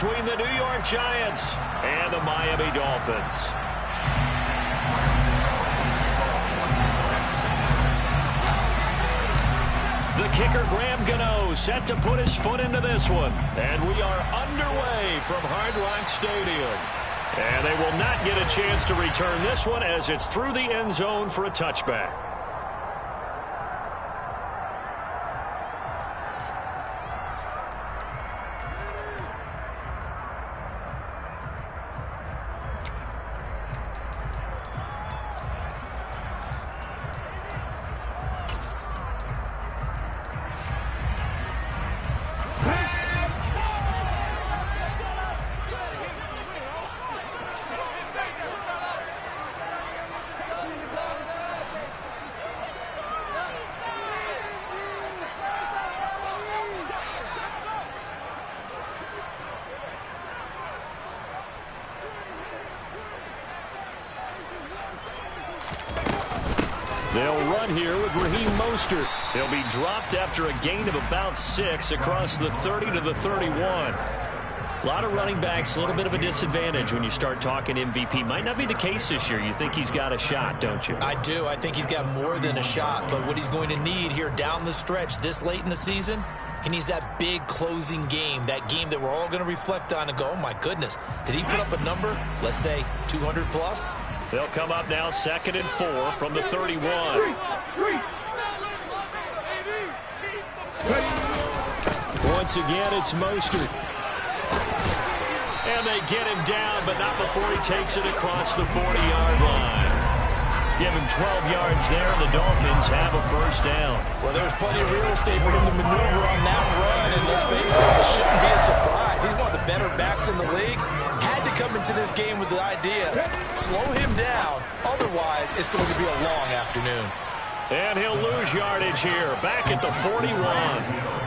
between the New York Giants and the Miami Dolphins. The kicker, Graham Gano, set to put his foot into this one. And we are underway from Hard Rock Stadium. And they will not get a chance to return this one as it's through the end zone for a touchback. They'll run here with Raheem Mostert. He'll be dropped after a gain of about 6 across the 30 to the 31. A lot of running backs, a little bit of a disadvantage when you start talking MVP. Might not be the case this year. You think he's got a shot, don't you? I do. I think he's got more than a shot. But what he's going to need here down the stretch this late in the season, he needs that big closing game, that game that we're all going to reflect on and go, oh, my goodness, did he put up a number, let's say, 200 plus? They'll come up now 2nd and 4 from the 31. Once again, it's Mostert. And they get him down, but not before he takes it across the 40-yard line. Give him 12 yards there, and the Dolphins have a first down. Well, there's plenty of real estate for him to maneuver on that run, and let's face it, this shouldn't be a surprise. He's one of the better backs in the league. Had to come into this game with the idea, slow him down, otherwise it's going to be a long afternoon. And he'll lose yardage here, back at the 41.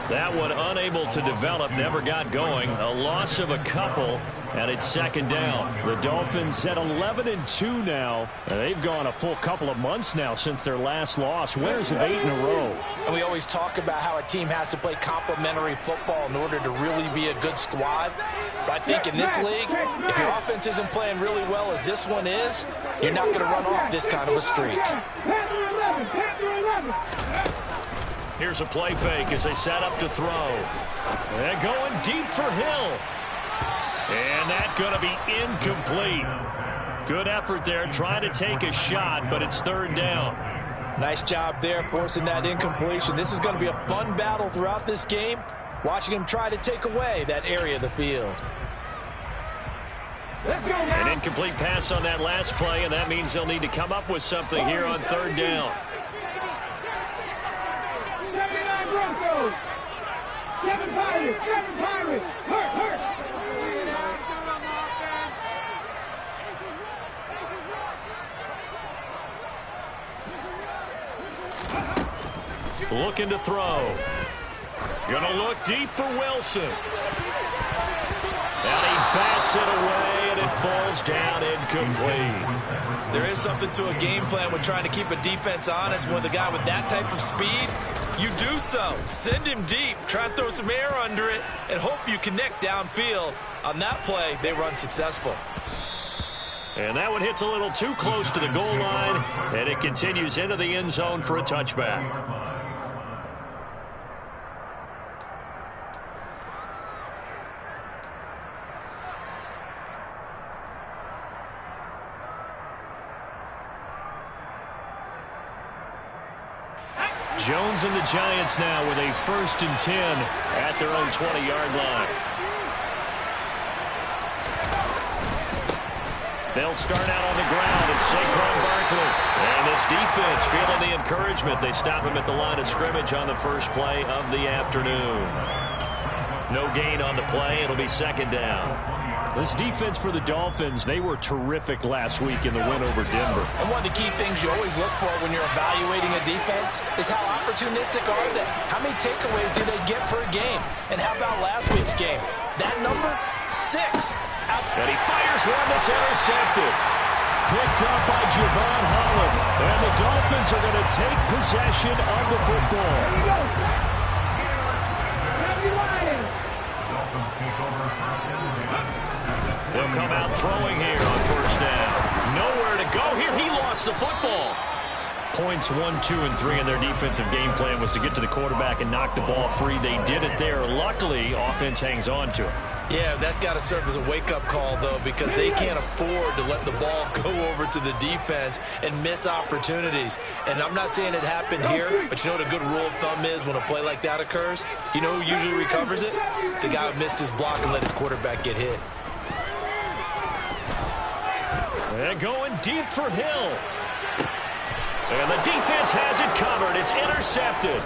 That one unable to develop, never got going. A loss of a couple, and it's 2nd down. The Dolphins at 11-2 now. They've gone a full couple of months now since their last loss. Winners of 8 in a row. And we always talk about how a team has to play complementary football in order to really be a good squad. But I think in this league, if your offense isn't playing really well as this one is, you're not going to run off this kind of a streak. Here's a play fake as they set up to throw. They're going deep for Hill. And that's going to be incomplete. Good effort there, trying to take a shot, but it's 3rd down. Nice job there, forcing that incompletion. This is going to be a fun battle throughout this game, watching him try to take away that area of the field. An incomplete pass on that last play, and that means they'll need to come up with something here on 3rd down. Looking to throw. Gonna look deep for Wilson. And he bats it away, and it falls down incomplete. There is something to a game plan with trying to keep a defense honest. With a guy with that type of speed, you do so. Send him deep, try and throw some air under it, and hope you connect downfield. On that play, they run successful. And that one hits a little too close to the goal line, and it continues into the end zone for a touchback. Jones and the Giants now with a 1st and 10 at their own 20-yard line. They'll start out on the ground. It's Saquon Barkley. And this defense feeling the encouragement. They stop him at the line of scrimmage on the first play of the afternoon. No gain on the play. It'll be 2nd down. This defense for the Dolphins, they were terrific last week in the win over Denver. And one of the key things you always look for when you're evaluating a defense is how opportunistic are they? How many takeaways do they get per game? And how about last week's game? That number, 6. And he fires one that's intercepted. Picked up by Javon Holland. And the Dolphins are going to take possession of the football. They'll come out throwing here on first down. Nowhere to go here. He lost the football. Points 1, 2, and 3 in their defensive game plan was to get to the quarterback and knock the ball free. They did it there. Luckily, offense hangs on to it. Yeah, that's got to serve as a wake-up call, though, because they can't afford to let the ball go over to the defense and miss opportunities. And I'm not saying it happened here, but you know what a good rule of thumb is when a play like that occurs? You know who usually recovers it? The guy who missed his block and let his quarterback get hit. They're going deep for Hill. And the defense has it covered. It's intercepted.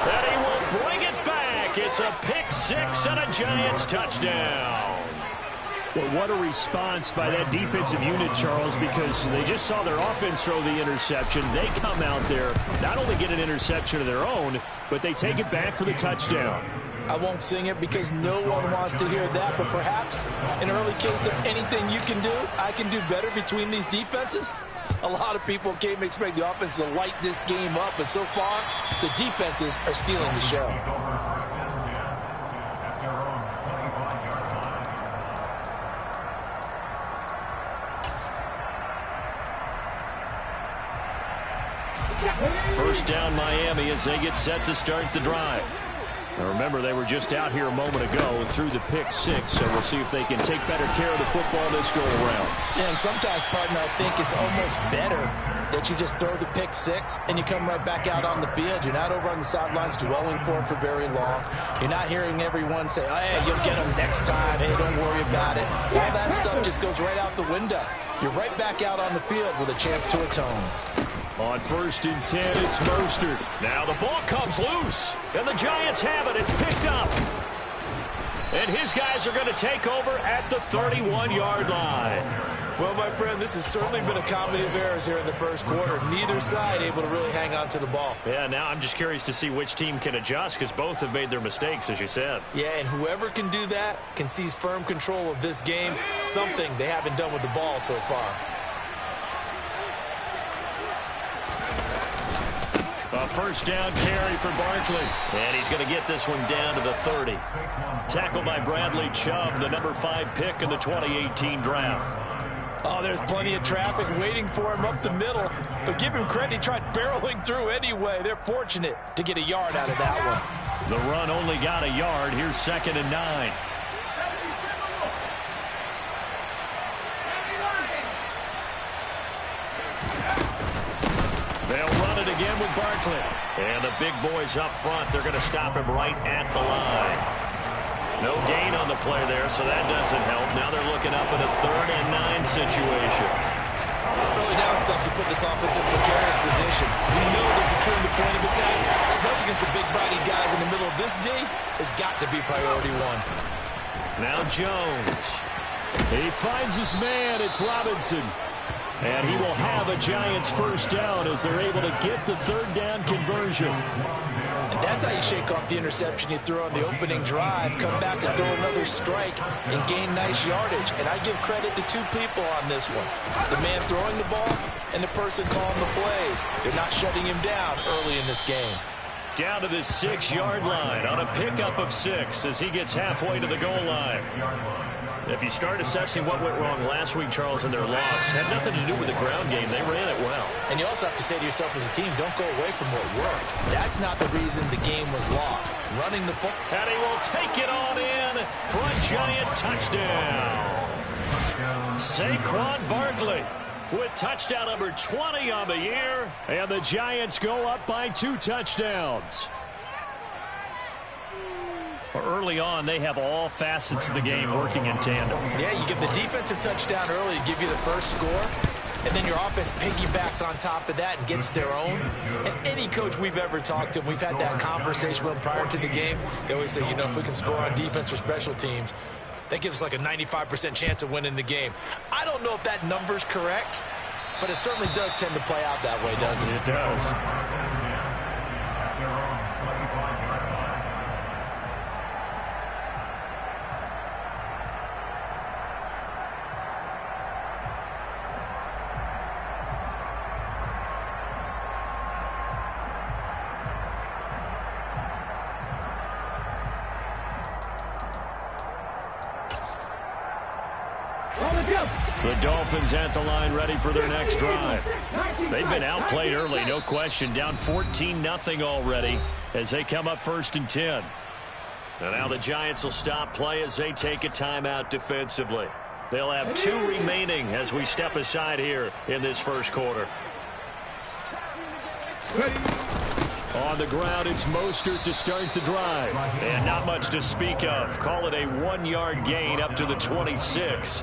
And he will bring it back. It's a pick six and a Giants touchdown. Well, what a response by that defensive unit, Charles, because they just saw their offense throw the interception. They come out there, not only get an interception of their own, but they take it back for the touchdown. I won't sing it because no one wants to hear that, but perhaps an early case of anything you can do, I can do better between these defenses. A lot of people came to expect the offense to light this game up, but so far, the defenses are stealing the show. First down Miami as they get set to start the drive. Now remember, they were just out here a moment ago through the pick six, so we'll see if they can take better care of the football this go-around. Yeah, and sometimes, partner, I think it's almost better that you just throw the pick six and you come right back out on the field. You're not over on the sidelines dwelling for it for very long. You're not hearing everyone say, oh, hey, you'll get them next time. Hey, don't worry about it. All that stuff just goes right out the window. You're right back out on the field with a chance to atone. On 1st and 10, it's Mostert. Now the ball comes loose, and the Giants have it. It's picked up. And his guys are going to take over at the 31-yard line. Well, my friend, this has certainly been a comedy of errors here in the first quarter. Neither side able to really hang on to the ball. Yeah, now I'm just curious to see which team can adjust because both have made their mistakes, as you said. Yeah, and whoever can do that can seize firm control of this game, something they haven't done with the ball so far. A first down carry for Barkley. And he's going to get this one down to the 30. Tackled by Bradley Chubb, the number 5 pick in the 2018 draft. Oh, there's plenty of traffic waiting for him up the middle. But give him credit, he tried barreling through anyway. They're fortunate to get a yard out of that one. The run only got a yard. Here's 2nd and 9. They'll run it again with Barkley. And the big boys up front, they're going to stop him right at the line. No gain on the play there, so that doesn't help. Now they're looking up in a 3rd and 9 situation. Early down stuff to put this offense in precarious position. We know that securing the point of attack, especially against the big-bodied guys in the middle of this D, has got to be priority one. Now Jones. He finds his man. It's Robinson. And he will have a Giants first down as they're able to get the 3rd down conversion. And that's how you shake off the interception you threw on the opening drive, come back and throw another strike and gain nice yardage. And I give credit to 2 people on this one. The man throwing the ball and the person calling the plays. They're not shutting him down early in this game. Down to the 6-yard line on a pickup of 6 as he gets halfway to the goal line. If you start assessing what went wrong last week, Charles, in their loss, had nothing to do with the ground game. They ran it well. And you also have to say to yourself as a team, don't go away from what worked. That's not the reason the game was lost. Running the football. And he will take it on in for a Giant touchdown. Saquon Barkley with touchdown number 20 on the year. And the Giants go up by 2 touchdowns. Early on, they have all facets of the game working in tandem. Yeah, you give the defensive touchdown early to give you the first score, and then your offense piggybacks on top of that and gets their own. And any coach we've ever talked to, we've had that conversation with them prior to the game, they always say, you know, if we can score on defense or special teams, that gives us like a 95% chance of winning the game. I don't know if that number's correct, but it certainly does tend to play out that way, doesn't it? It does. The Dolphins at the line ready for their next drive. They've been outplayed early, no question. Down 14-0 already as they come up 1st and 10. And now the Giants will stop play as they take a timeout defensively. They'll have 2 remaining as we step aside here in this first quarter. On the ground, it's Mostert to start the drive. And not much to speak of. Call it a 1-yard gain up to the 26.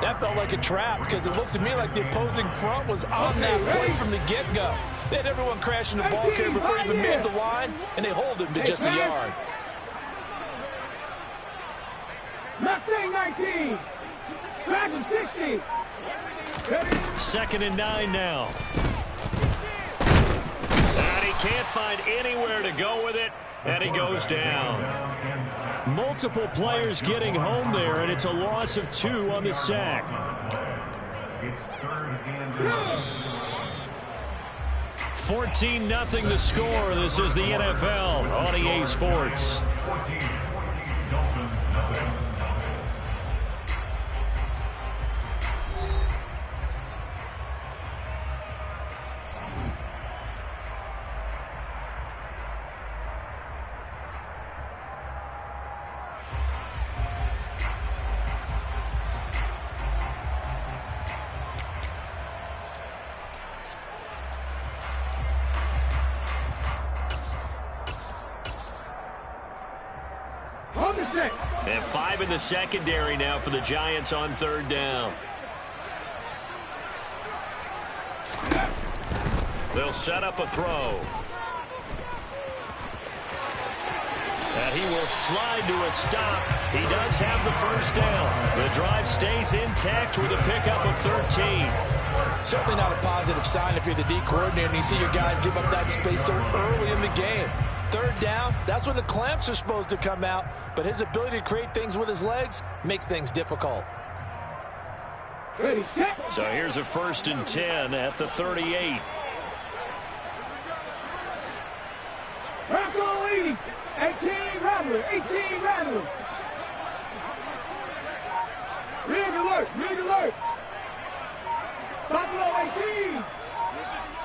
That felt like a trap because it looked to me like the opposing front was on that play from the get-go. They had everyone crashing the ball carrier before he even made the line, and they hold him to just a yard. Mustang 19. Dragon 60. 2nd and 9 now. And he can't find anywhere to go with it, and he goes down. Multiple players getting home there, and it's a loss of 2 on the sack. 14-0 the score. This is the NFL on EA Sports. And 5 in the secondary now for the Giants on 3rd down. They'll set up a throw. And he will slide to a stop. He does have the 1st down. The drive stays intact with a pickup of 13. Certainly not a positive sign if you're the D coordinator and you see your guys give up that space so early in the game. 3rd down, that's when the clamps are supposed to come out, but his ability to create things with his legs makes things difficult. So here's a 1st and 10 at the 38. Bronco lead. 18 Rattler. 18 Rattler. Rig alert. Rig alert. Buffalo 18.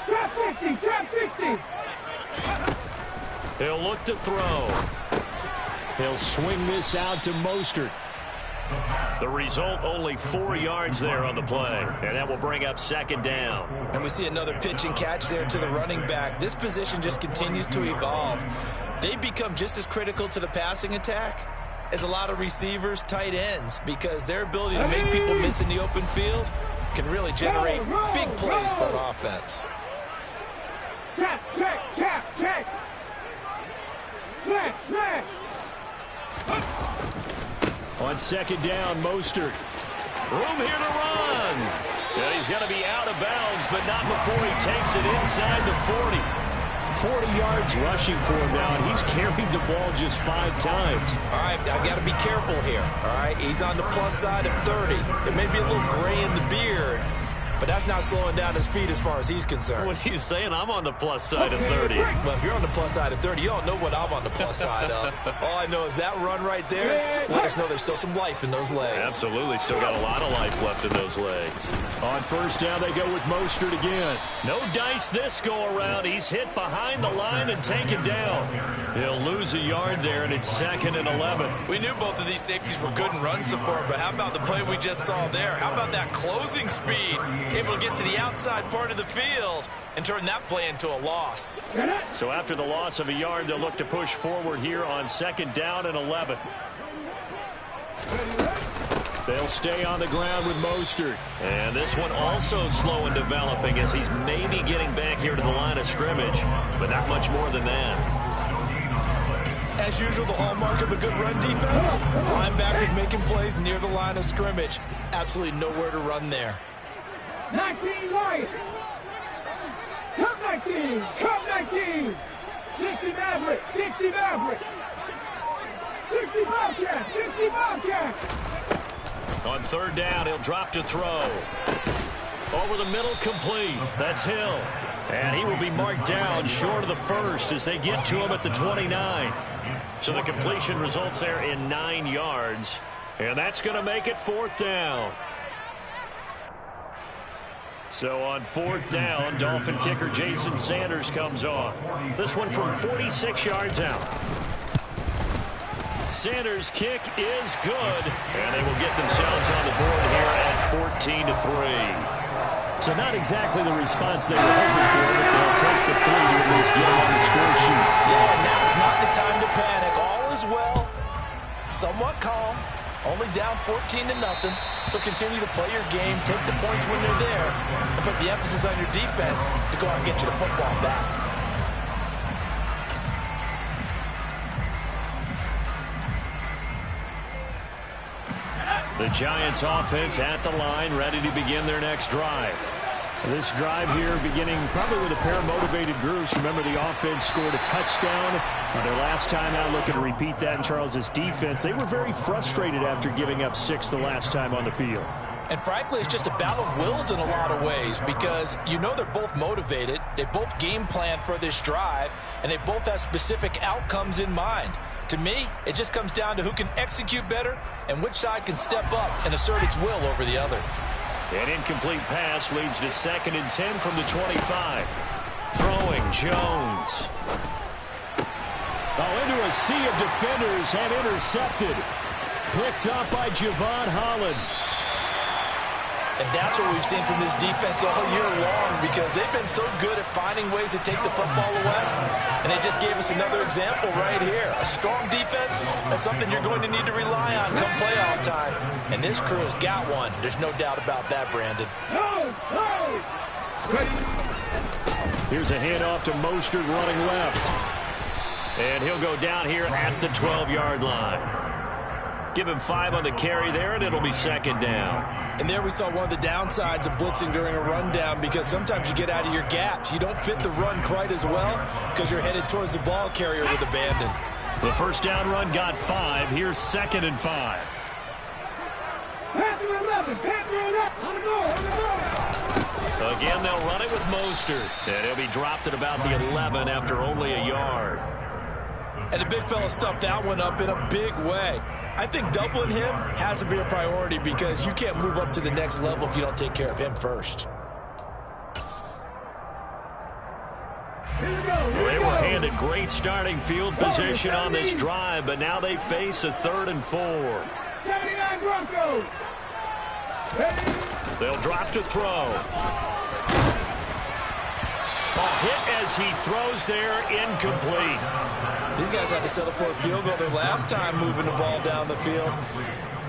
Trap 50. Trap 50. He'll look to throw. He'll swing this out to Mostert. The result, only 4 yards there on the play. And that will bring up 2nd down. And we see another pitch and catch there to the running back. This position just continues to evolve. They become just as critical to the passing attack as a lot of receivers, tight ends, because their ability to make people miss in the open field can really generate big plays for an offense. Check, check, check, check. Check, check. On 2nd down, Mostert. Room here to run. And he's going to be out of bounds, but not before he takes it inside the 40. 40 yards rushing for him now, and he's carried the ball just 5 times. All right, I got to be careful here. All right, he's on the plus side of 30. It may be a little gray in the beard, but that's not slowing down his speed as far as he's concerned. What he's saying, I'm on the plus side of 30. Well, if you're on the plus side of 30, you don't know what I'm on the plus side of. All I know is that run right there, let us know there's still some life in those legs. Absolutely, still got a lot of life left in those legs. On 1st down, they go with Mostert again. No dice this go-around. He's hit behind the line and taken down. He'll lose a yard there, and it's 2nd and 11. We knew both of these safeties were good in run support, but how about the play we just saw there? How about that closing speed? Able to get to the outside part of the field and turn that play into a loss. So after the loss of a yard, they'll look to push forward here on 2nd down and 11. They'll stay on the ground with Mostert. And this one also slow in developing as he's maybe getting back here to the line of scrimmage, but not much more than that. As usual, the hallmark of a good run defense, linebackers making plays near the line of scrimmage. Absolutely nowhere to run there. 19 Lions. Cup 19. Cup 19. 60 Maverick. 60 Maverick. 60 Bobcat. 60 Bobcat. On 3rd down, he'll drop to throw. Over the middle, complete. That's Hill. And he will be marked down short of the 1st as they get to him at the 29. So the completion results there in 9 yards. And that's going to make it 4th down. So on 4th down, Dolphin kicker Jason Sanders comes on. This one from 46 yards out. Sanders' kick is good, and they will get themselves on the board here at 14-3. So not exactly the response they were hoping for, but they'll take the 3 to at least get them on the score sheet. Yeah, now is not the time to panic. All is well, somewhat calm, only down 14-0. So continue to play your game, take the points when they're there, and put the emphasis on your defense to go out and get you the football back. The Giants offense at the line, ready to begin their next drive. This drive here beginning probably with a pair of motivated groups. Remember, the offense scored a touchdown on their last time out. Looking to repeat that in Charles's defense. They were very frustrated after giving up 6 the last time on the field. And frankly, it's just a battle of wills in a lot of ways because you know they're both motivated. They both game plan for this drive, and they both have specific outcomes in mind. To me, it just comes down to who can execute better and which side can step up and assert its will over the other. An incomplete pass leads to 2nd and 10 from the 25. Throwing, Jones. Oh, into a sea of defenders and intercepted. Picked up by Javon Holland. And that's what we've seen from this defense all year long because they've been so good at finding ways to take the football away. And they just gave us another example right here. A strong defense, that's something you're going to need to rely on come playoff time. And this crew has got one. There's no doubt about that, Brandon. Here's a handoff to Mostert running left. And he'll go down here at the 12-yard line. Give him 5 on the carry there, and it'll be 2nd down. And there we saw one of the downsides of blitzing during a rundown because sometimes you get out of your gaps. You don't fit the run quite as well because you're headed towards the ball carrier with abandon. The first down run got 5. Here's 2nd and 5. Again, they'll run it with Mostert. And he'll be dropped at about the 11 after only a yard. And the big fella stuffed that one up in a big way. I think doubling him has to be a priority because you can't move up to the next level if you don't take care of him first. They were handed great starting field position on this drive, but now they face a 3rd and 4. 79 Broncos. They'll drop to throw. A hit as he throws there, incomplete. These guys had to settle for a field goal their last time moving the ball down the field.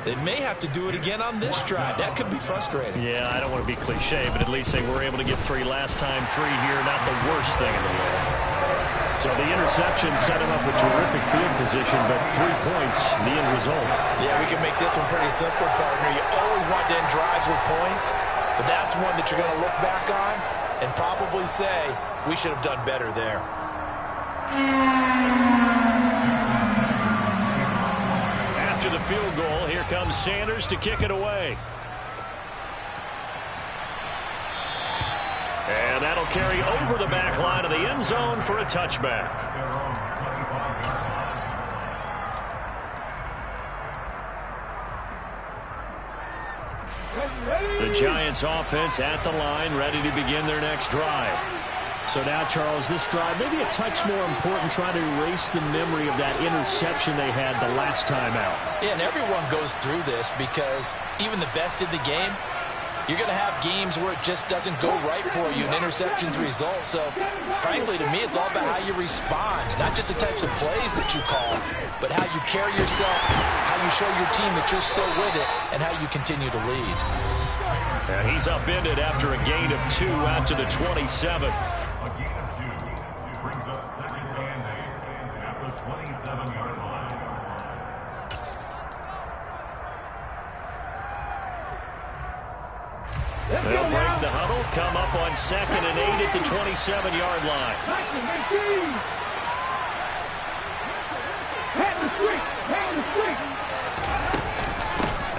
They may have to do it again on this drive. That could be frustrating. Yeah, I don't want to be cliche, but at least they were able to get 3 last time. 3 here, not the worst thing in the world. So the interception set him up with terrific field position, but 3 points, the end result. Yeah, we can make this one pretty simple, partner. You always want to end drives with points, but that's one that you're going to look back on and probably say, we should have done better there. After the field goal, here comes Sanders to kick it away. And that'll carry over the back line of the end zone for a touchback. The Giants offense at the line, ready to begin their next drive. So now, Charles, this drive maybe a touch more important, trying to erase the memory of that interception they had the last time out. Yeah, and everyone goes through this because even the best in the game, you're going to have games where it just doesn't go right for you and interceptions result. So, frankly, to me, it's all about how you respond, not just the types of plays that you call, but how you carry yourself, how you show your team that you're still with it, and how you continue to lead. And he's upended after a gain of 2 out to the 27. They'll break the huddle, come up on 2nd and 8 at the 27-yard line.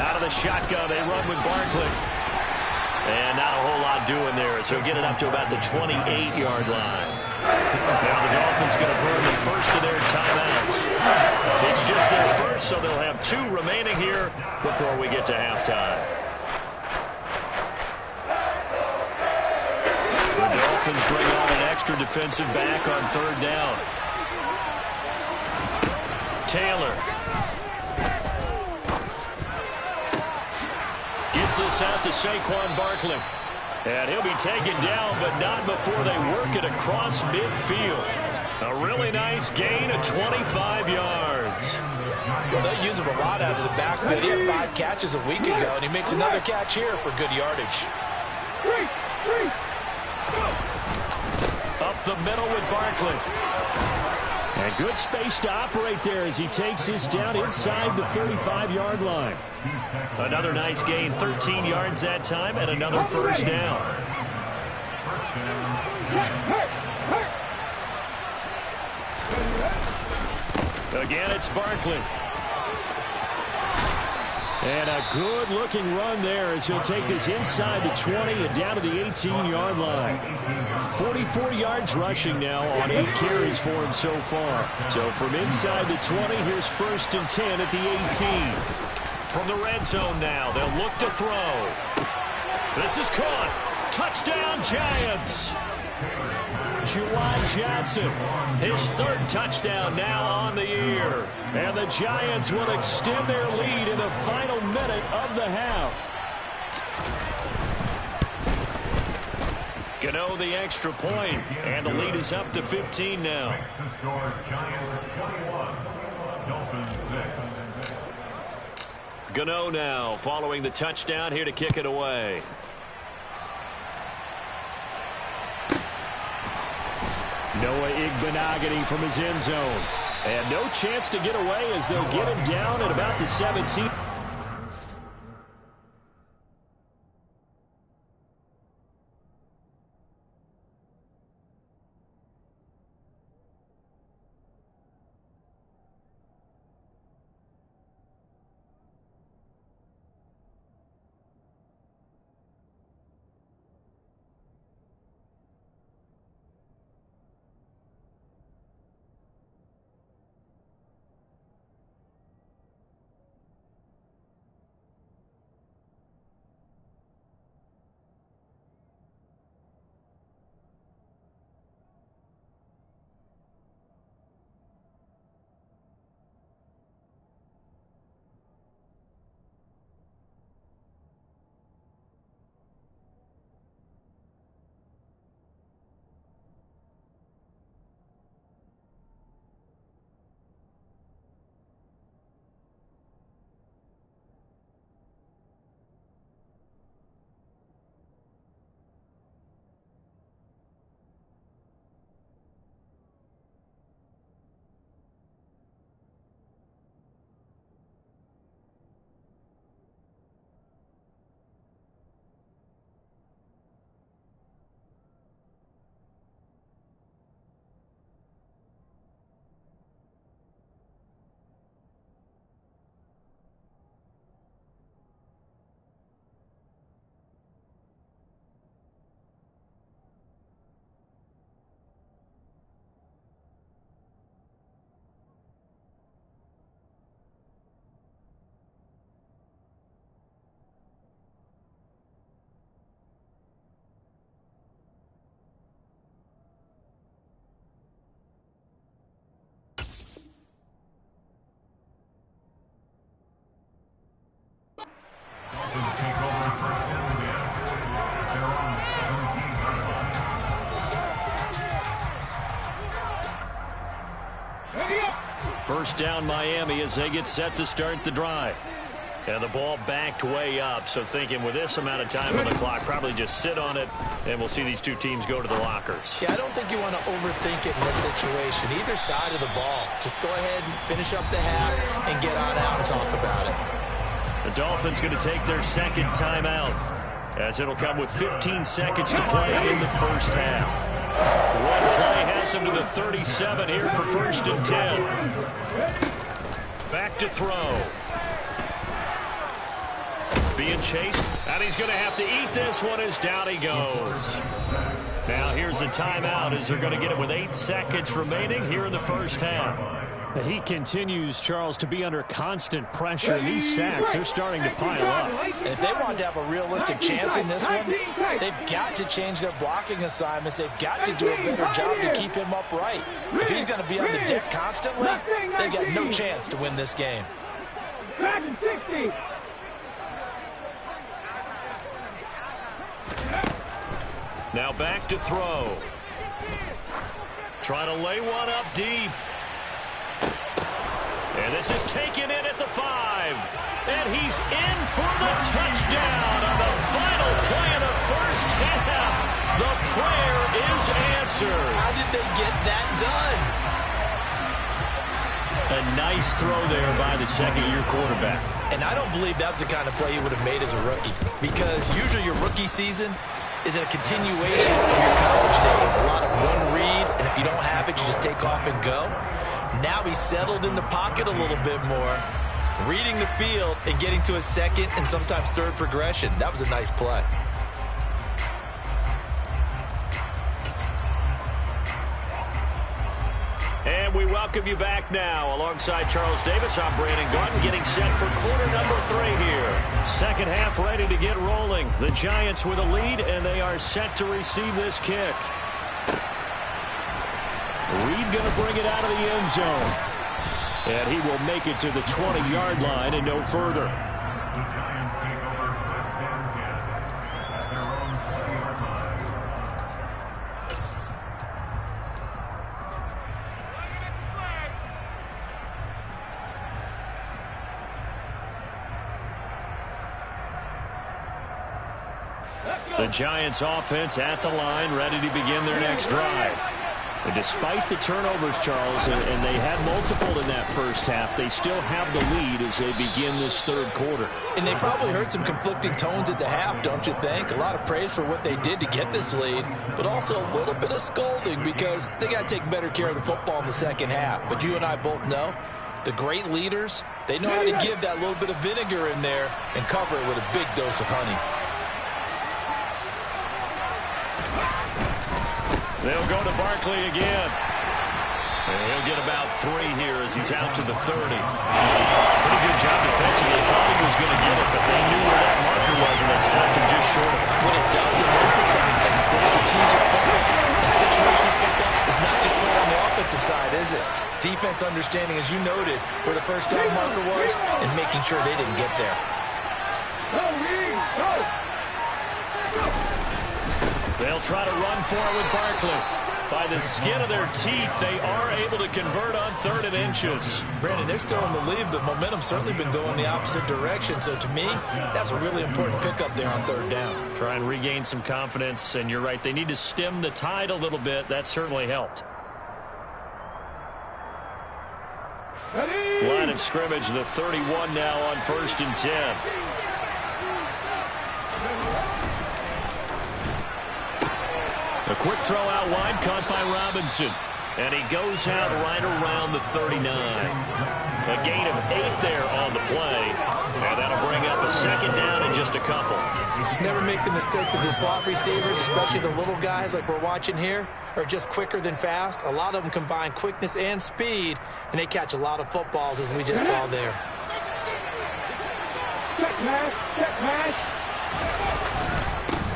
Out of the shotgun, they run with Barkley. And not a whole lot doing there, so get it up to about the 28-yard line. Now the Dolphins going to burn the first of their timeouts. It's just their first so they'll have 2 remaining here before we get to halftime. The Dolphins bring on an extra defensive back on 3rd down. Taylor gets this out to Saquon Barkley. And he'll be taken down, but not before they work it across midfield. A really nice gain of 25 yards. Well, they use him a lot out of the backfield. He had 5 catches a week ago, and he makes another catch here for good yardage. Up the middle with Barkley. And good space to operate there as he takes this down inside the 35-yard line. Another nice gain, 13 yards that time, and another first down. Again, it's Barkley. And a good-looking run there as he'll take this inside the 20 and down to the 18-yard line. 44 yards rushing now on 8 carries for him so far. So from inside the 20, here's 1st and 10 at the 18. From the red zone now, they'll look to throw. This is caught. Touchdown, Giants. Juwan Johnson, his 3rd touchdown now on the year. And the Giants will extend their lead in the final minute of the half. Gano the extra point, and the lead is up to 15 now. Gano now following the touchdown here to kick it away. Noah Igbenogany from his end zone. And no chance to get away as they'll get him down at about the 17. First down Miami as they get set to start the drive. And the ball backed way up, so thinking with this amount of time on the clock, probably just sit on it, and we'll see these two teams go to the lockers. Yeah, I don't think you want to overthink it in this situation. Either side of the ball. Just go ahead and finish up the half and get on out and talk about it. The Dolphins going to take their second timeout, as it'll come with 15 seconds to play in the first half. One play has them to the 37 here for 1st and 10. Back to throw. Being chased, and he's going to have to eat this one as down he goes. Now here's a timeout as they're going to get it with 8 seconds remaining here in the first half. He continues, Charles, to be under constant pressure. These sacks, they're starting to pile up. And if they want to have a realistic chance in this one, they've got to change their blocking assignments. They've got to do a better job to keep him upright. If he's going to be on the deck constantly, they've got no chance to win this game. Madden 60. Now back to throw. Trying to lay one up deep. And this is taken in at the 5. And he's in for the touchdown on the final play of the first half. The prayer is answered. How did they get that done? A nice throw there by the second-year quarterback. And I don't believe that was the kind of play he would have made as a rookie. Because usually your rookie season is a continuation of your college days. A lot of one read, and if you don't have it, you just take off and go. Now he's settled in the pocket a little bit more, reading the field and getting to his second and sometimes third progression. That was a nice play. And we welcome you back now. Alongside Charles Davis, I'm Brandon Gaudin, getting set for quarter number 3 here. Second half ready to get rolling. The Giants with a lead, and they are set to receive this kick. Reed going to bring it out of the end zone. And he will make it to the 20-yard line and no further. The Giants offense at the line, ready to begin their next drive. And despite the turnovers, Charles, and they had multiple in that first half, they still have the lead as they begin this third quarter. And they probably heard some conflicting tones at the half, don't you think? A lot of praise for what they did to get this lead, but also a little bit of scolding because they got to take better care of the football in the second half. But you and I both know the great leaders, they know how to give that little bit of vinegar in there and cover it with a big dose of honey. They'll go to Barkley again. And he'll get about 3 here as he's out to the 30. Pretty good job defensively. Thought he was going to get it, but they knew where that marker was, and they stopped him just short of it. What it does is emphasize the strategic football and situational football is not just played on the offensive side, is it? Defense understanding, as you noted, where the first down marker was and making sure they didn't get there. Go, Reed, go. They'll try to run for it with Barkley. By the skin of their teeth, they are able to convert on 3rd and inches. Brandon, they're still in the lead, but momentum's certainly been going the opposite direction. So to me, that's a really important pickup there on 3rd down. Try and regain some confidence, and you're right, they need to stem the tide a little bit. That certainly helped. Line of scrimmage, the 31 now on 1st and 10. A quick throw out wide, caught by Robinson. And he goes out right around the 39. A gain of 8 there on the play. And that'll bring up a 2nd down in just a couple. Never make the mistake that the slot receivers, especially the little guys like we're watching here, are just quicker than fast. A lot of them combine quickness and speed, and they catch a lot of footballs, as we just saw there. Check match.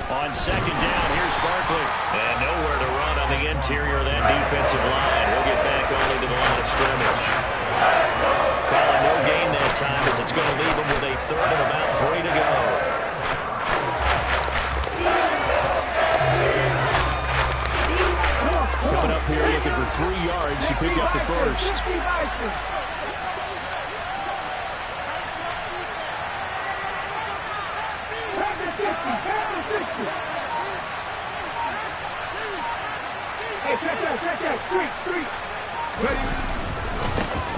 On 2nd down, here's Barkley. And nowhere to run on the interior of that defensive line. He'll get back only to the line of scrimmage. Calling no gain that time as it's going to leave him with a 3rd and about 3 to go. Coming up here looking for 3 yards to pick up the first.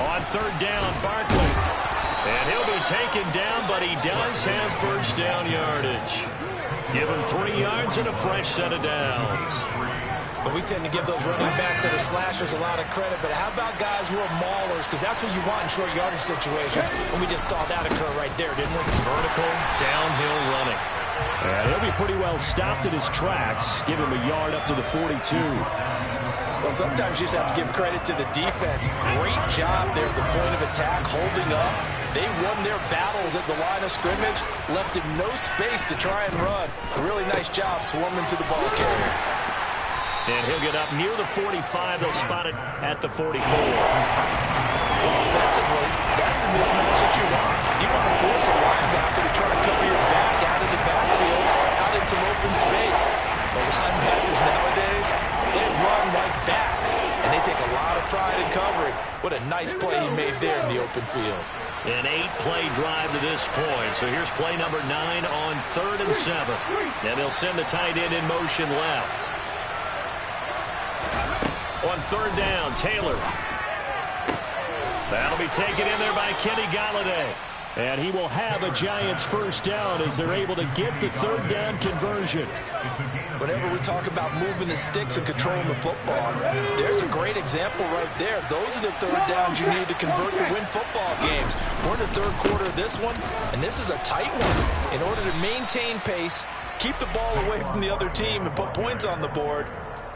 On 3rd down, Barkley. And he'll be taken down, but he does have 1st down yardage. Give him 3 yards and a fresh set of downs. But we tend to give those running backs that are slashers a lot of credit. But how about guys who are maulers? Because that's who you want in short yardage situations. And we just saw that occur right there, didn't we? Vertical, downhill running. And he'll be pretty well stopped in his tracks. Give him a yard up to the 42. Well, sometimes you just have to give credit to the defense. Great job there at the point of attack, holding up. They won their battles at the line of scrimmage, left him no space to try and run. A really nice job swarming to the ball carrier. And he'll get up near the 45. They'll spot it at the 44. Offensively, that's the mismatch that you want. You want to force a linebacker to try to cover your back out of the backfield, out in some open space. The linebackers nowadays, they run like backs, and they take a lot of pride in covering. What a nice play he made there in the open field. An 8-play drive to this point. So here's play number 9 on 3rd and 7. And they'll send the tight end in motion left. On 3rd down, Taylor. That'll be taken in there by Kenny Galladay. And he will have a Giants first down as they're able to get the 3rd down conversion. Whenever we talk about moving the sticks and controlling the football, there's a great example right there. Those are the 3rd downs you need to convert to win football games. We're in the 3rd quarter of this one, and this is a tight one. In order to maintain pace, keep the ball away from the other team, and put points on the board,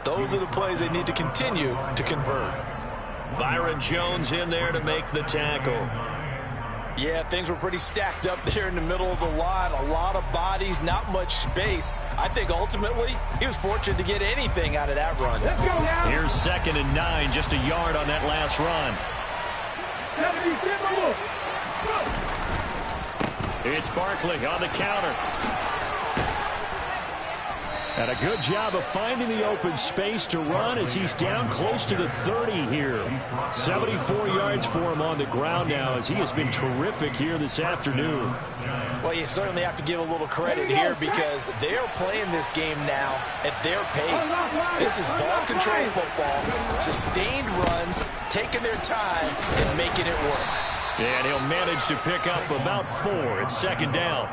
those are the plays they need to continue to convert. Byron Jones in there to make the tackle. Yeah, things were pretty stacked up there in the middle of the line. A lot of bodies, not much space. I think ultimately he was fortunate to get anything out of that run. Let's go now. Here's 2nd and 9, just a yard on that last run. 70, It's Barkley on the counter. And a good job of finding the open space to run as he's down close to the 30 here. 74 yards for him on the ground now as he has been terrific here this afternoon. Well, you certainly have to give a little credit here because they're playing this game now at their pace. This is ball control football, sustained runs, taking their time and making it work. And he'll manage to pick up about 4. It's 2nd down.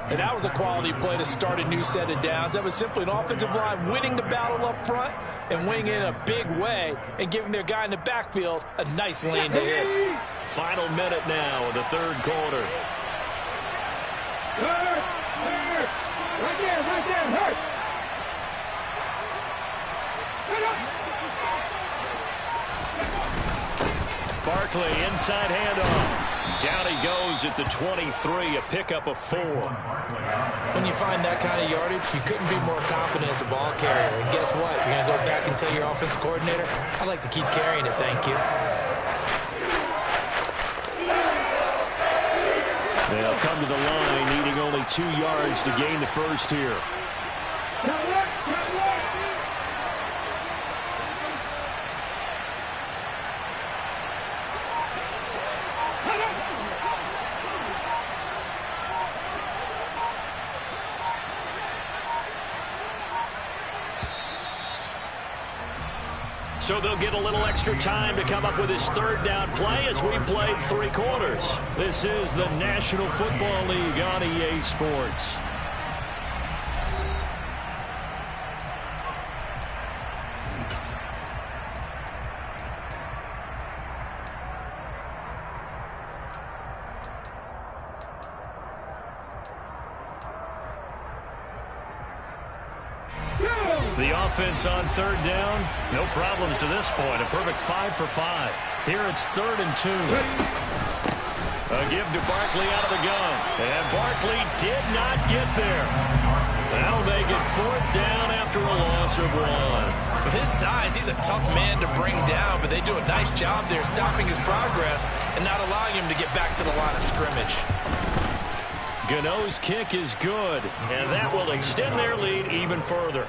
And that was a quality play to start a new set of downs. That was simply an offensive line winning the battle up front and winning it in a big way and giving their guy in the backfield a nice lane to hit. Final minute now of the 3rd quarter. right there, hurt. Barkley inside handoff. Down he goes at the 23, a pickup of 4. When you find that kind of yardage, you couldn't be more confident as a ball carrier. And guess what? You're going to go back and tell your offensive coordinator, I'd like to keep carrying it, thank you. They'll come to the line, needing only 2 yards to gain the first here. So they'll get a little extra time to come up with his 3rd down play as we played 3 quarters. This is the National Football League on EA Sports. The offense on 3rd down, no problems to this point. A perfect 5 for 5. Here it's 3rd and 2. A give to Barkley out of the gun. And Barkley did not get there. That'll make it 4th down after a loss of 1. With his size, he's a tough man to bring down, but they do a nice job there stopping his progress and not allowing him to get back to the line of scrimmage. Gano's kick is good, and that will extend their lead even further.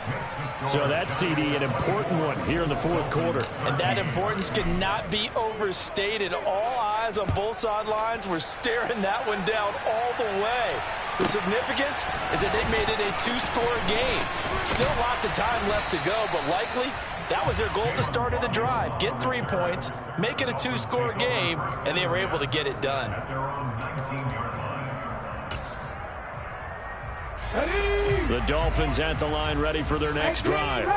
So that's, CD, an important one here in the 4th quarter. And that importance cannot be overstated. All eyes on both sidelines were staring that one down all the way. The significance is that they made it a 2-score game. Still lots of time left to go, but likely that was their goal at the start of the drive. Get 3 points, make it a 2-score game, and they were able to get it done. The Dolphins at the line ready for their next drive.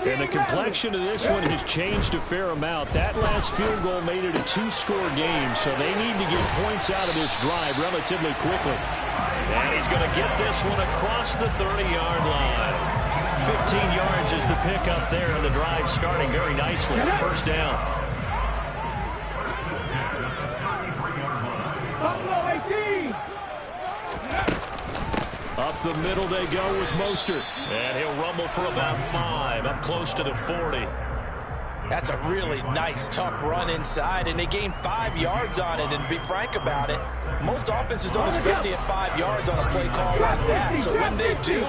And the complexion of this one has changed a fair amount. That last field goal made it a 2-score game, so they need to get points out of this drive relatively quickly. And he's going to get this one across the 30-yard line. 15 yards is the pickup there, and the drive starting very nicely. First down. Up the middle they go with Mostert. And he'll rumble for about 5, up close to the 40. That's a really nice, tough run inside, and they gained 5 yards on it. And to be frank about it, most offenses don't expect to get 5 yards on a play call like that. So when they do,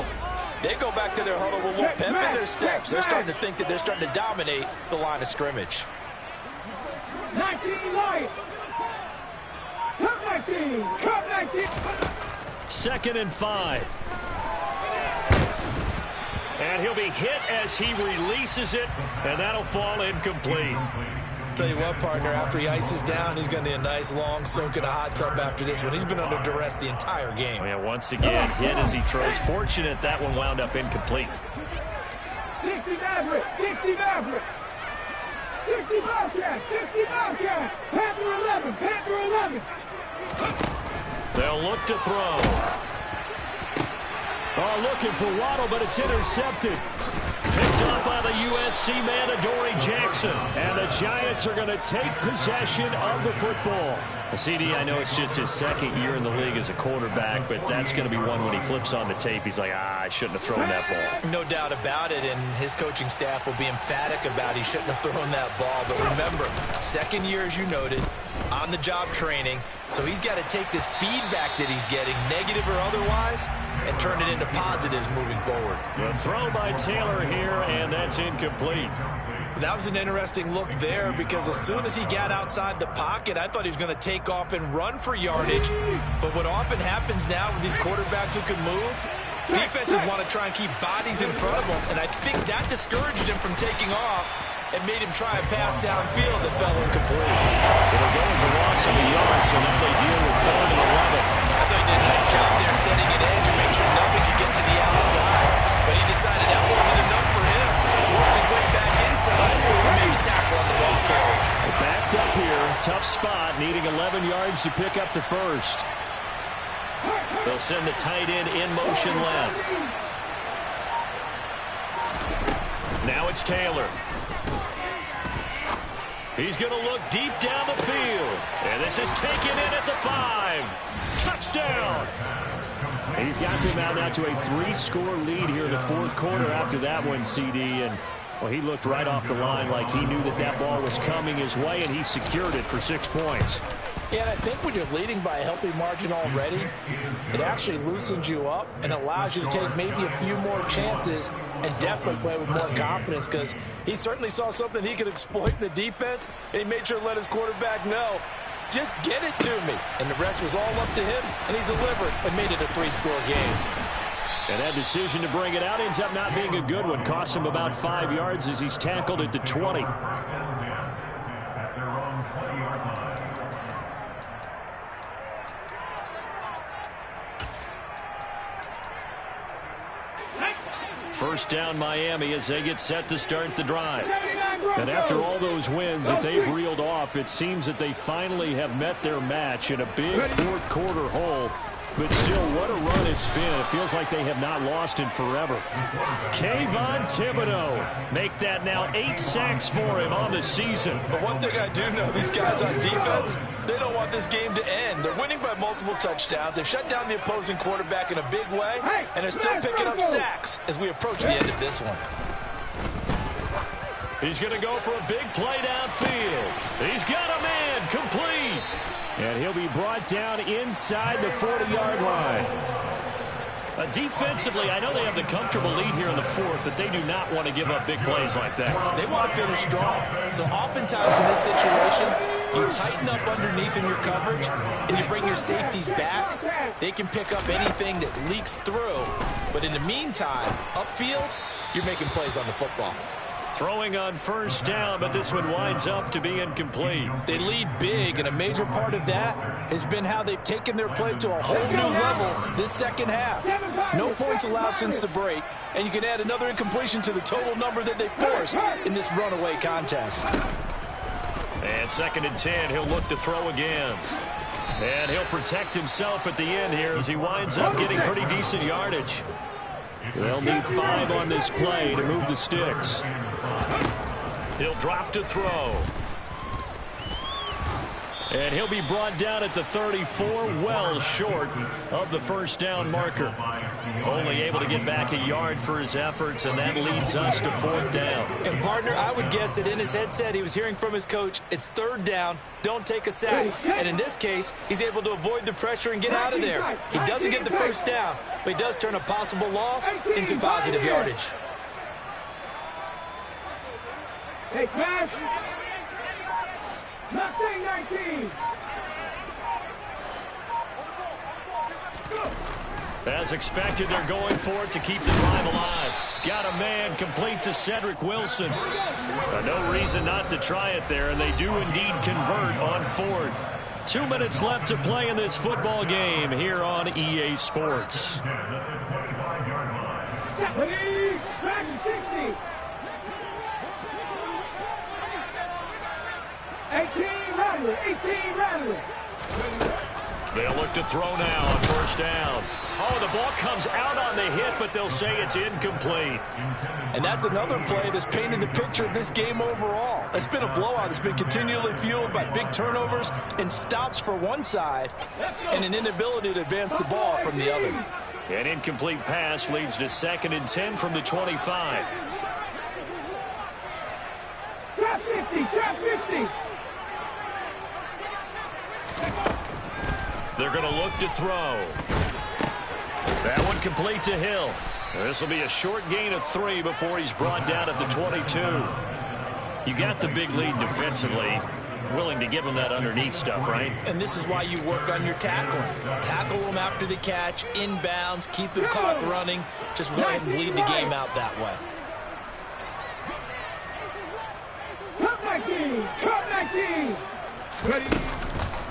they go back to their huddle with a little pep in their steps. They're starting to think that they're starting to dominate the line of scrimmage. 19 Lions. Cut 19. Cut 19. 2nd and 5. And he'll be hit as he releases it, and that'll fall incomplete. Tell you what, partner, after he ices down, he's going to need a nice long soak in a hot tub after this one. He's been under duress the entire game. Oh, yeah, once again, hit as he throws. Fortunate that one wound up incomplete. 60 Maverick. 60 Maverick. 60 Bobcat. 60 Bobcat. Panther 11. Panther 11. They'll look to throw. Oh, looking for Waddle, but it's intercepted. Picked up by the USC man, Adoree Jackson. And the Giants are going to take possession of the football. CD, I know it's just his 2nd year in the league as a quarterback, but that's going to be one when he flips on the tape. He's like, I shouldn't have thrown that ball. No doubt about it, and his coaching staff will be emphatic about he shouldn't have thrown that ball. But remember, 2nd year, as you noted, on-the-job training, so he's got to take this feedback that he's getting, negative or otherwise, and turn it into positives moving forward. The throw by Taylor here, and that's incomplete. That was an interesting look there because as soon as he got outside the pocket, I thought he was going to take off and run for yardage. But what often happens now with these quarterbacks who can move, defenses want to try and keep bodies in front of them, and I think that discouraged him from taking off and made him try a pass downfield that fell incomplete. It'll go as a loss of a yard, so now they deal with 3rd and 11. I thought he did a nice job there setting an edge and make sure nothing could get to the outside. But he decided that wasn't enough for him. Worked his way back inside and made the tackle on the ball carrier. Backed up here, tough spot, needing 11 yards to pick up the first. They'll send the tight end in motion left. Now it's Taylor. He's going to look deep down the field. And this is taken in at the 5. Touchdown! He's got them out now to a 3-score lead here in the 4th quarter after that one, CD. And, well, he looked right off the line like he knew that that ball was coming his way, and he secured it for 6 points. Yeah, and I think when you're leading by a healthy margin already, it actually loosens you up and allows you to take maybe a few more chances and definitely play with more confidence because he certainly saw something he could exploit in the defense, and he made sure to let his quarterback know, just get it to me. And the rest was all up to him, and he delivered and made it a 3-score game. And that decision to bring it out ends up not being a good one. Cost him about 5 yards as he's tackled at the 20. First down Miami as they get set to start the drive. And after all those wins that they've reeled off, it seems that they finally have met their match in a big 4th quarter hole. But still, what a run it's been. It feels like they have not lost in forever. Kayvon Thibodeau, make that now 8 sacks for him on the season. But one thing I do know, these guys on defense, they don't want this game to end. They're winning by multiple touchdowns. They've shut down the opposing quarterback in a big way, and they're still picking up sacks as we approach the end of this one. He's going to go for a big play downfield. He's got a man complete. And he'll be brought down inside the 40-yard line. Defensively, I know they have the comfortable lead here in the 4th, but they do not want to give up big plays like that. They want to finish strong. So oftentimes in this situation, you tighten up underneath in your coverage, and you bring your safeties back. They can pick up anything that leaks through. But in the meantime, upfield, you're making plays on the football. Throwing on first down, but this one winds up to be incomplete. They lead big, and a major part of that has been how they've taken their play to a whole new level this second half. No points allowed since the break, and you can add another incompletion to the total number that they forced in this runaway contest. And 2nd and 10, he'll look to throw again. And he'll protect himself at the end here as he winds up getting pretty decent yardage. They'll need 5 on this play to move the sticks. He'll drop to throw. And he'll be brought down at the 34, well short of the first down marker. Only able to get back a yard for his efforts, and that leads us to 4th down. And, partner, I would guess that in his headset he was hearing from his coach, it's 3rd down, don't take a sack. And in this case, he's able to avoid the pressure and get out of there. He doesn't get the first down, but he does turn a possible loss into positive yardage. Hey, Cash. Nothing, 19. As expected, they're going for it to keep the drive alive. Got a man complete to Cedric Wilson. No reason not to try it there, and they do indeed convert on 4th. 2 minutes left to play in this football game here on EA Sports. Please, back to 60. 18 Rattler, 18 Rattler. They'll look to throw now on 1st down. Oh, the ball comes out on the hit, but they'll say it's incomplete. And that's another play that's painted the picture of this game overall. It's been a blowout. It's been continually fueled by big turnovers and stops for one side and an inability to advance the ball from the other. An incomplete pass leads to 2nd and 10 from the 25. Trap 50, trap 50. They're going to look to throw. That one complete to Hill. This will be a short gain of 3 before he's brought down at the 22. You got the big lead defensively. Willing to give him that underneath stuff, right? And this is why you work on your tackling. Tackle them after the catch, inbounds, keep the clock running. Just go ahead and bleed the game out that way. Cut 19, cut 19. Ready.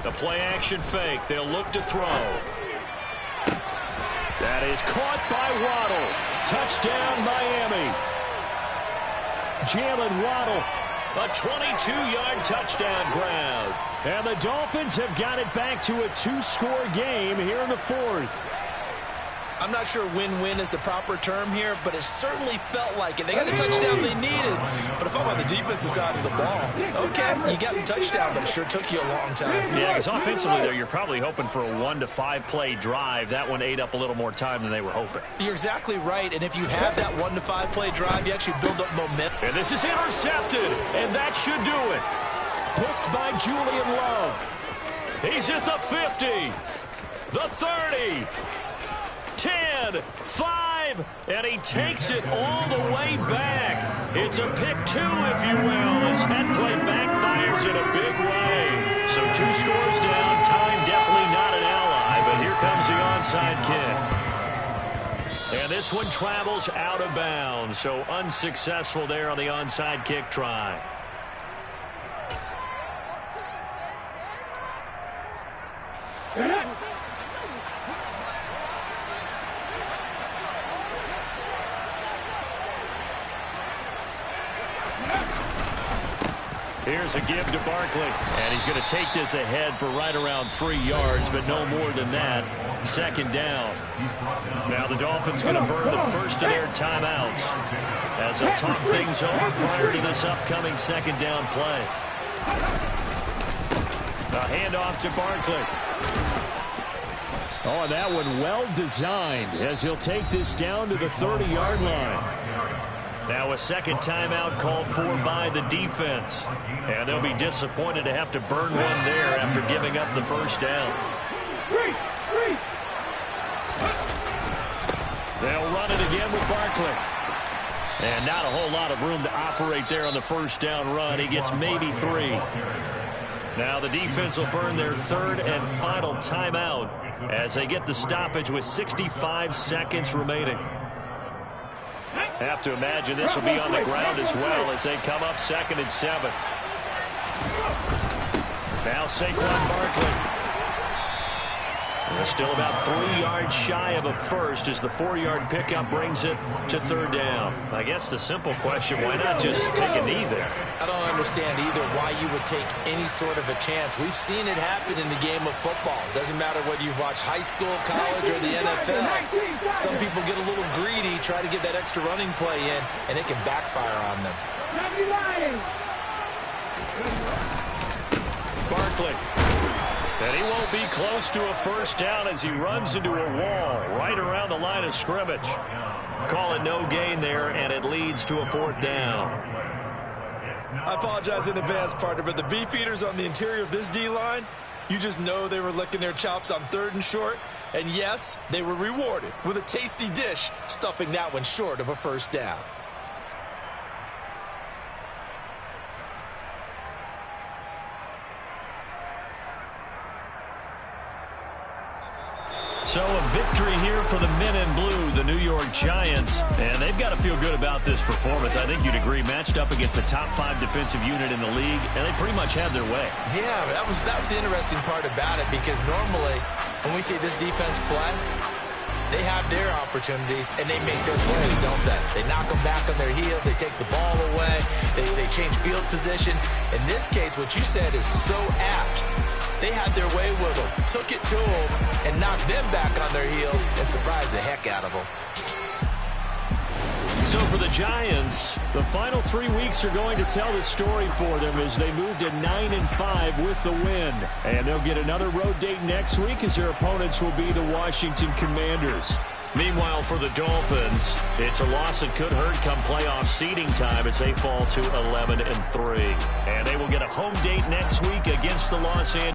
The play-action fake. They'll look to throw. That is caught by Waddle. Touchdown, Miami. Jalen Waddle. A 22-yard touchdown grab. And the Dolphins have got it back to a 2-score game here in the 4th. I'm not sure win-win is the proper term here, but it certainly felt like it. They got the touchdown they needed. But if I'm on the defensive side of the ball, okay, you got the touchdown, but it sure took you a long time. Yeah, because offensively there, you're probably hoping for a 1 to 5 play drive. That one ate up a little more time than they were hoping. You're exactly right, and if you have that 1 to 5 play drive, you actually build up momentum. And this is intercepted, and that should do it. Picked by Julian Love. He's at the 50, the 30. 10, 5, and he takes it all the way back. It's a pick 2, if you will, as that play backfires in a big way. So 2 scores down, time definitely not an ally, but here comes the onside kick. And this one travels out of bounds, so unsuccessful there on the onside kick try. Here's a give to Barkley, and he's going to take this ahead for right around 3 yards, but no more than that. 2nd down. Now the Dolphins going to burn the first of their timeouts as they'll talk things over prior to this upcoming 2nd down play. A handoff to Barkley. Oh, that one well designed as he'll take this down to the 30-yard line. Now a 2nd timeout called for by the defense. And they'll be disappointed to have to burn one there after giving up the first down. They'll run it again with Barkley. And not a whole lot of room to operate there on the first down run. He gets maybe 3. Now the defense will burn their 3rd and final timeout as they get the stoppage with 65 seconds remaining. Have to imagine this will be on the ground as well as they come up 2nd and 7. Now Saquon Barkley. They're still about 3 yards shy of a first as the 4-yard pickup brings it to third down. I guess the simple question, why not just take a knee there? I don't understand either why you would take any sort of a chance. We've seen it happen in the game of football. Doesn't matter whether you've watched high school, college, or the NFL. Some people get a little greedy, try to get that extra running play in, and it can backfire on them. Barkley. And he won't be close to a first down as he runs into a wall right around the line of scrimmage. Call it no gain there, and it leads to a 4th down. I apologize in advance, partner, but the beefeaters on the interior of this D-line, you just know they were licking their chops on 3rd and short. And yes, they were rewarded with a tasty dish, stuffing that one short of a first down. So a victory here for the men in blue, the New York Giants. And they've got to feel good about this performance. I think you'd agree, matched up against the top 5 defensive unit in the league, and they pretty much had their way. Yeah, that was the interesting part about it, because normally when we see this defense play, they have their opportunities, and they make their plays, don't they? They knock them back on their heels. They take the ball away. They change field position. In this case, what you said is so apt. They had their way with them, took it to them, and knocked them back on their heels and surprised the heck out of them. So for the Giants, the final 3 weeks are going to tell the story for them as they move to 9-5 with the win. And they'll get another road date next week as their opponents will be the Washington Commanders. Meanwhile, for the Dolphins, it's a loss that could hurt come playoff seeding time as they fall to 11-3. And they will get a home date next week against the Los Angeles